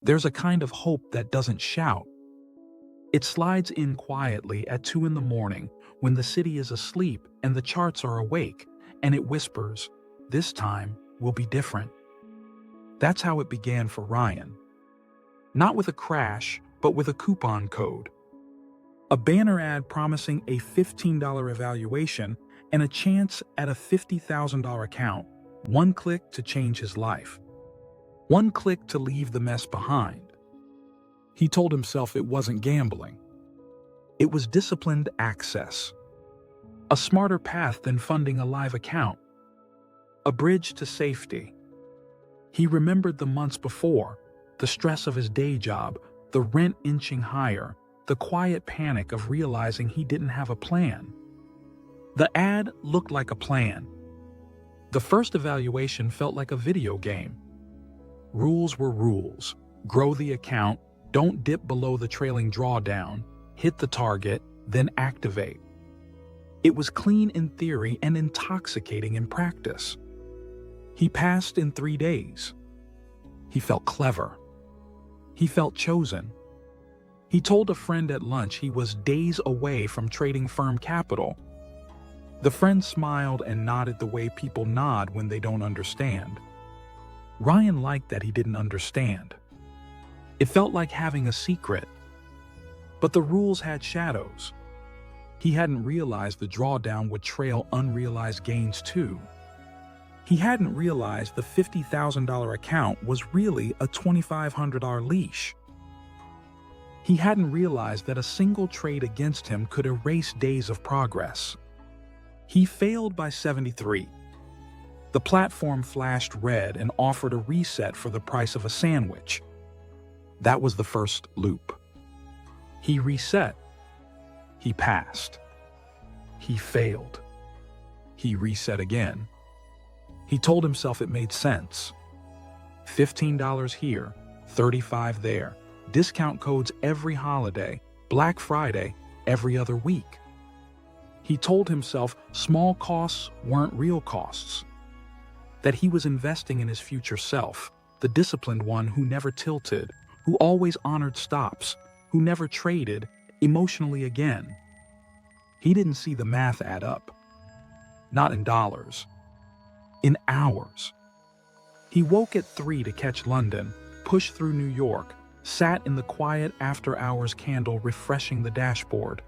There's a kind of hope that doesn't shout. It slides in quietly at 2 in the morning when the city is asleep and the charts are awake, and it whispers, "This time will be different." That's how it began for Ryan. Not with a crash, but with a coupon code. A banner ad promising a $15 evaluation and a chance at a $50,000 account. One click to change his life. One click to leave the mess behind. He told himself it wasn't gambling. It was disciplined access. A smarter path than funding a live account. A bridge to safety. He remembered the months before, the stress of his day job, the rent inching higher, the quiet panic of realizing he didn't have a plan. The ad looked like a plan. The first evaluation felt like a video game. Rules were rules. Grow the account, don't dip below the trailing drawdown, hit the target, then activate. It was clean in theory and intoxicating in practice. He passed in 3 days. He felt clever. He felt chosen. He told a friend at lunch he was days away from trading firm capital. The friend smiled and nodded the way people nod when they don't understand. Ryan liked that he didn't understand. It felt like having a secret. But the rules had shadows. He hadn't realized the drawdown would trail unrealized gains too. He hadn't realized the $50,000 account was really a $2,500 leash. He hadn't realized that a single trade against him could erase days of progress. He failed by 73. The platform flashed red and offered a reset for the price of a sandwich. That was the first loop. He reset. He passed. He failed. He reset again. He told himself it made sense. $15 here, $35 there. Discount codes every holiday, Black Friday, every other week. He told himself small costs weren't real costs. That he was investing in his future self, the disciplined one who never tilted, who always honored stops, who never traded emotionally again. He didn't see the math add up. Not in dollars. In hours. He woke at 3 to catch London, pushed through New York, sat in the quiet after-hours candle refreshing the dashboard.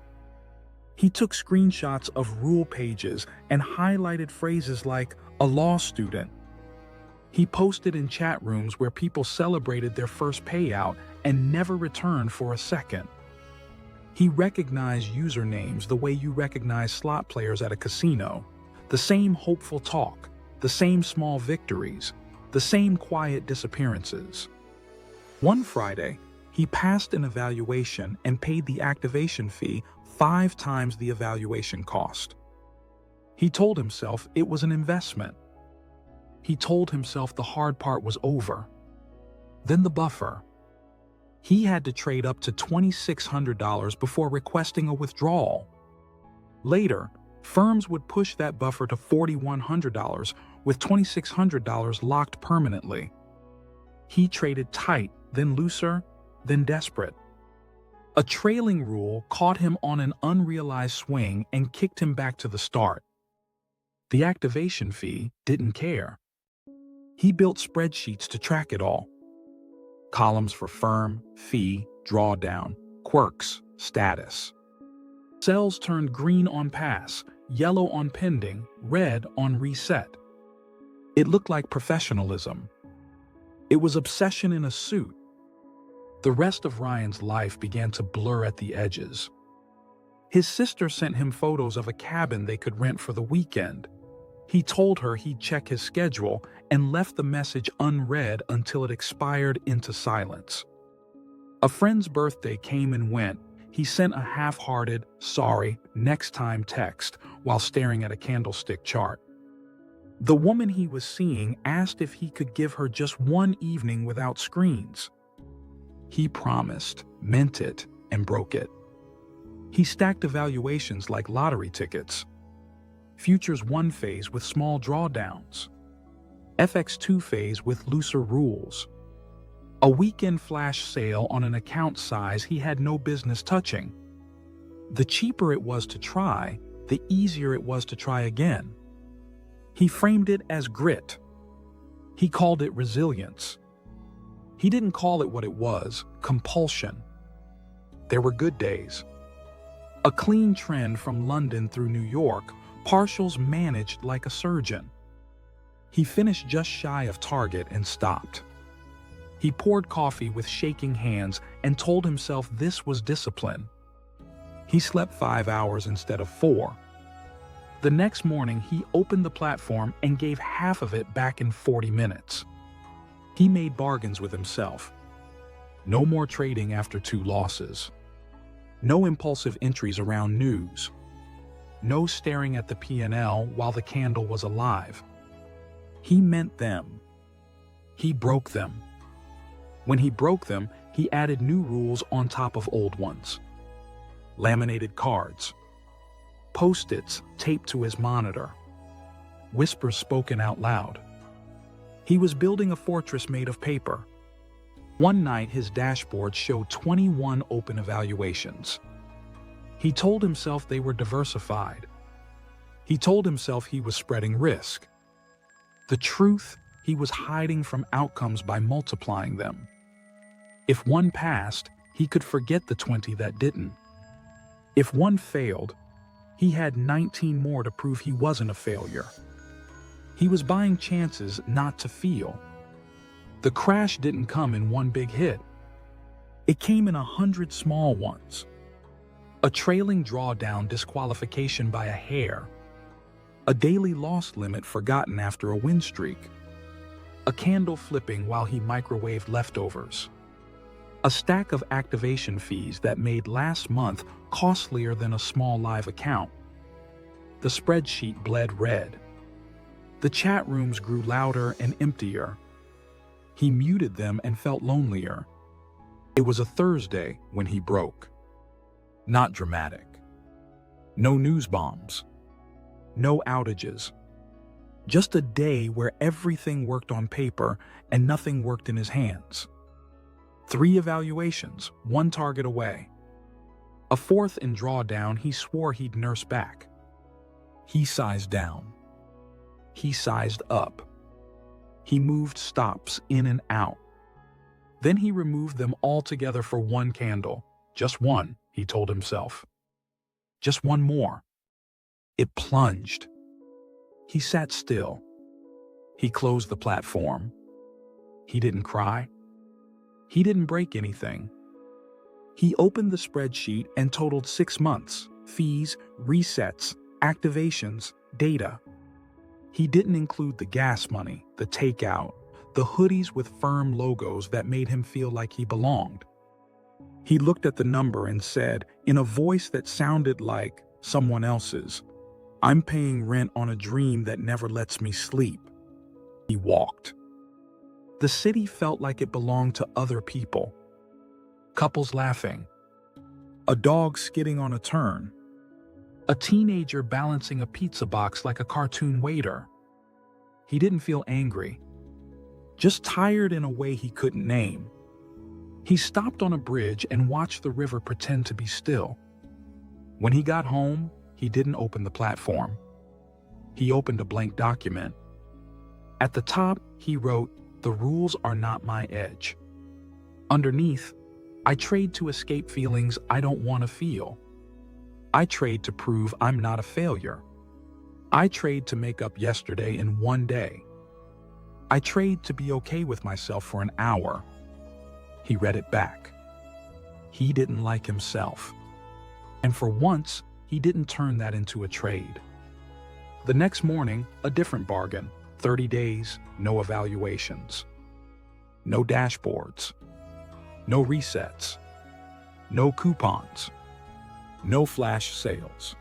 He took screenshots of rule pages and highlighted phrases like a law student. He posted in chat rooms where people celebrated their first payout and never returned for a second. He recognized usernames the way you recognize slot players at a casino. The same hopeful talk, the same small victories, the same quiet disappearances. One Friday, he passed an evaluation and paid the activation fee 5 times the evaluation cost. He told himself it was an investment. He told himself the hard part was over. Then the buffer. He had to trade up to $2,600 before requesting a withdrawal. Later, firms would push that buffer to $4,100 with $2,600 locked permanently. He traded tight, then looser, then desperate. A trailing rule caught him on an unrealized swing and kicked him back to the start. The activation fee didn't care. He built spreadsheets to track it all. Columns for firm, fee, drawdown, quirks, status. Cells turned green on pass, yellow on pending, red on reset. It looked like professionalism. It was obsession in a suit. The rest of Ryan's life began to blur at the edges. His sister sent him photos of a cabin they could rent for the weekend. He told her he'd check his schedule and left the message unread until it expired into silence. A friend's birthday came and went. He sent a half-hearted, sorry, next time text while staring at a candlestick chart. The woman he was seeing asked if he could give her just one evening without screens. He promised, meant it, and broke it. He stacked evaluations like lottery tickets. Futures 1 phase with small drawdowns. FX2 phase with looser rules. A weekend flash sale on an account size he had no business touching. The cheaper it was to try, the easier it was to try again. He framed it as grit. He called it resilience. He didn't call it what it was, compulsion. There were good days. A clean trend from London through New York, partials managed like a surgeon. He finished just shy of target and stopped. He poured coffee with shaking hands and told himself this was discipline. He slept 5 hours instead of 4. The next morning, he opened the platform and gave half of it back in 40 minutes. He made bargains with himself. No more trading after 2 losses. No impulsive entries around news. No staring at the P&L while the candle was alive. He meant them. He broke them. When he broke them, he added new rules on top of old ones. Laminated cards. Post-its taped to his monitor. Whispers spoken out loud. He was building a fortress made of paper. One night, his dashboard showed 21 open evaluations. He told himself they were diversified. He told himself he was spreading risk. The truth, he was hiding from outcomes by multiplying them. If one passed, he could forget the 20 that didn't. If one failed, he had 19 more to prove he wasn't a failure. He was buying chances not to feel. The crash didn't come in one big hit. It came in 100 small ones. A trailing drawdown disqualification by a hair. A daily loss limit forgotten after a win streak. A candle flipping while he microwaved leftovers. A stack of activation fees that made last month costlier than a small live account. The spreadsheet bled red. The chat rooms grew louder and emptier. He muted them and felt lonelier. It was a Thursday when he broke. Not dramatic. No news bombs. No outages. Just a day where everything worked on paper and nothing worked in his hands. 3 evaluations, 1 target away. A 4th in drawdown he swore he'd nurse back. He sized down. He sized up. He moved stops in and out. Then he removed them all together for 1 candle. Just 1, he told himself. Just 1 more. It plunged. He sat still. He closed the platform. He didn't cry. He didn't break anything. He opened the spreadsheet and totaled 6 months, fees, resets, activations, data. He didn't include the gas money, the takeout, the hoodies with firm logos that made him feel like he belonged. He looked at the number and said, in a voice that sounded like someone else's, "I'm paying rent on a dream that never lets me sleep." He walked. The city felt like it belonged to other people. Couples laughing. A dog skidding on a turn. A teenager balancing a pizza box like a cartoon waiter. He didn't feel angry. Just tired in a way he couldn't name. He stopped on a bridge and watched the river pretend to be still. When he got home, he didn't open the platform. He opened a blank document. At the top, he wrote, "The rules are not my edge." Underneath, "I trade to escape feelings I don't want to feel. I trade to prove I'm not a failure. I trade to make up yesterday in 1 day. I trade to be okay with myself for an hour." He read it back. He didn't like himself. And for once, he didn't turn that into a trade. The next morning, a different bargain. 30 days, no evaluations. No dashboards. No resets. No coupons. No flash sales.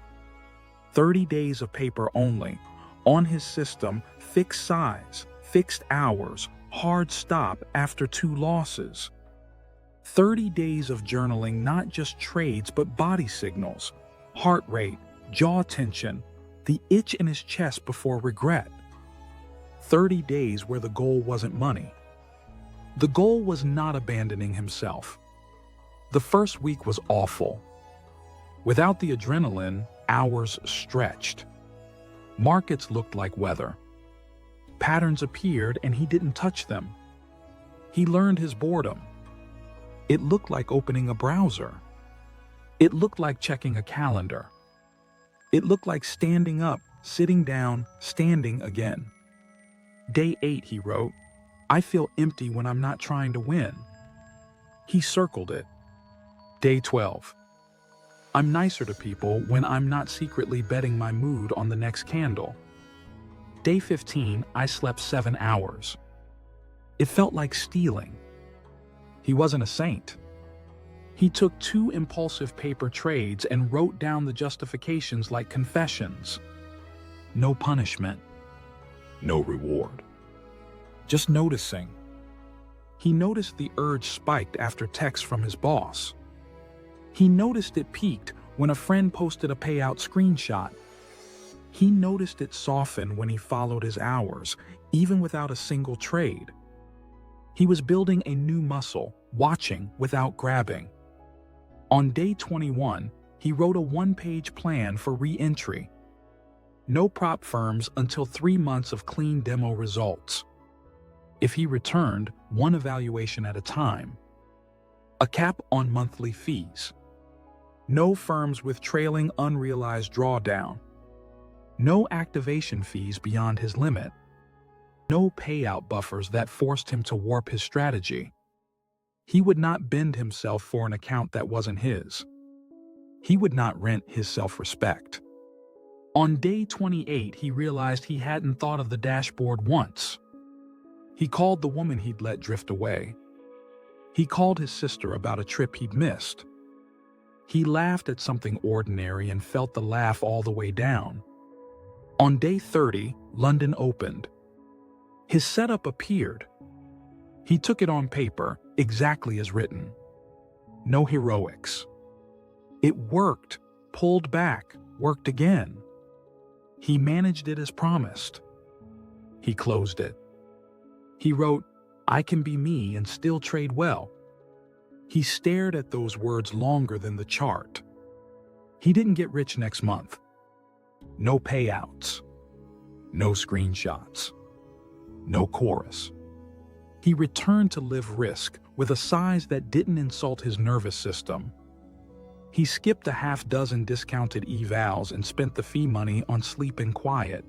30 days of paper only. On his system, fixed size, fixed hours, hard stop after 2 losses. 30 days of journaling not just trades but body signals, heart rate, jaw tension, the itch in his chest before regret. 30 days where the goal wasn't money. The goal was not abandoning himself. The first week was awful. Without the adrenaline, hours stretched. Markets looked like weather. Patterns appeared and he didn't touch them. He learned his boredom. It looked like opening a browser. It looked like checking a calendar. It looked like standing up, sitting down, standing again. Day 8, he wrote, "I feel empty when I'm not trying to win." He circled it. Day 12. "I'm nicer to people when I'm not secretly betting my mood on the next candle." Day 15, "I slept 7 hours." It felt like stealing. He wasn't a saint. He took 2 impulsive paper trades and wrote down the justifications like confessions. No punishment. No reward. Just noticing. He noticed the urge spiked after text from his boss. He noticed it peaked when a friend posted a payout screenshot. He noticed it soften when he followed his hours, even without a single trade. He was building a new muscle, watching without grabbing. On day 21, he wrote a 1-page plan for re-entry. No prop firms until 3 months of clean demo results. If he returned, 1 evaluation at a time. A cap on monthly fees. No firms with trailing unrealized drawdown. No activation fees beyond his limit. No payout buffers that forced him to warp his strategy. He would not bend himself for an account that wasn't his. He would not rent his self-respect. On day 28, he realized he hadn't thought of the dashboard once. He called the woman he'd let drift away. He called his sister about a trip he'd missed. He laughed at something ordinary and felt the laugh all the way down. On day 30, London opened. His setup appeared. He took it on paper, exactly as written. No heroics. It worked, pulled back, worked again. He managed it as promised. He closed it. He wrote, "I can be me and still trade well." He stared at those words longer than the chart. He didn't get rich next month. No payouts. No screenshots. No chorus. He returned to live risk with a size that didn't insult his nervous system. He skipped a half-dozen discounted evals and spent the fee money on sleep and quiet.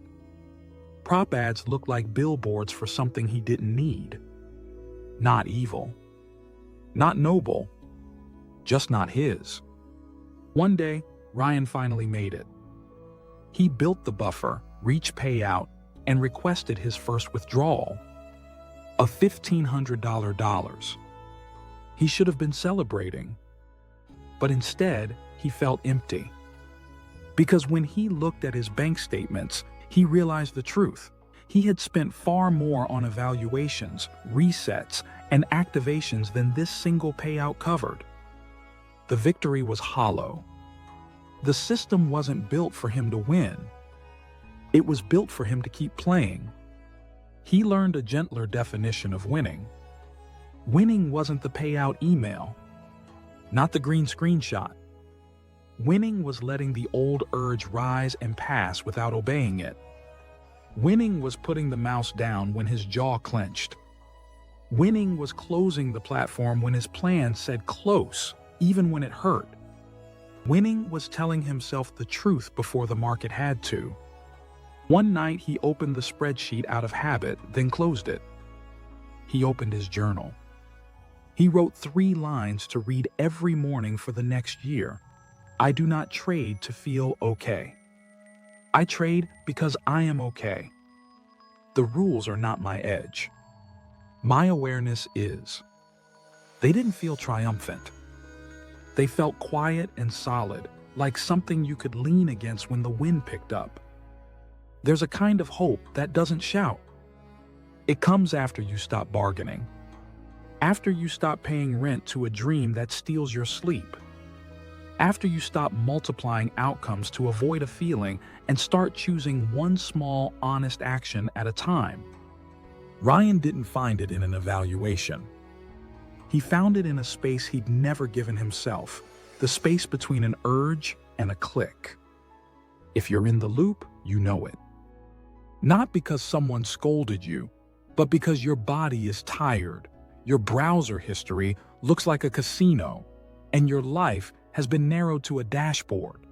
Prop ads looked like billboards for something he didn't need. Not evil. Not noble. Just not his. One day, Ryan finally made it. He built the buffer, reached payout, and requested his first withdrawal. A $1,500 He should have been celebrating. But instead, he felt empty. Because when he looked at his bank statements, he realized the truth. He had spent far more on evaluations, resets, and activations than this single payout covered. The victory was hollow. The system wasn't built for him to win. It was built for him to keep playing. He learned a gentler definition of winning. Winning wasn't the payout email, not the green screenshot. Winning was letting the old urge rise and pass without obeying it. Winning was putting the mouse down when his jaw clenched. Winning was closing the platform when his plan said close, even when it hurt. Winning was telling himself the truth before the market had to. One night he opened the spreadsheet out of habit, then closed it. He opened his journal. He wrote 3 lines to read every morning for the next year. I do not trade to feel okay. I trade because I am okay. The rules are not my edge. My awareness is. They didn't feel triumphant. They felt quiet and solid, like something you could lean against when the wind picked up. There's a kind of hope that doesn't shout. It comes after you stop bargaining. After you stop paying rent to a dream that steals your sleep. After you stop multiplying outcomes to avoid a feeling and start choosing one small, honest action at a time. Ryan didn't find it in an evaluation. He found it in a space he'd never given himself, the space between an urge and a click. If you're in the loop, you know it. Not because someone scolded you, but because your body is tired, your browser history looks like a casino, and your life has been narrowed to a dashboard.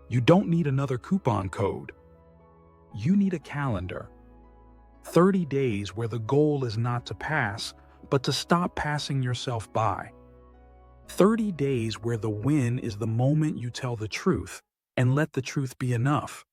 You don't need another coupon code. You need a calendar. 30 days where the goal is not to pass, but to stop passing yourself by. 30 days where the win is the moment you tell the truth and let the truth be enough.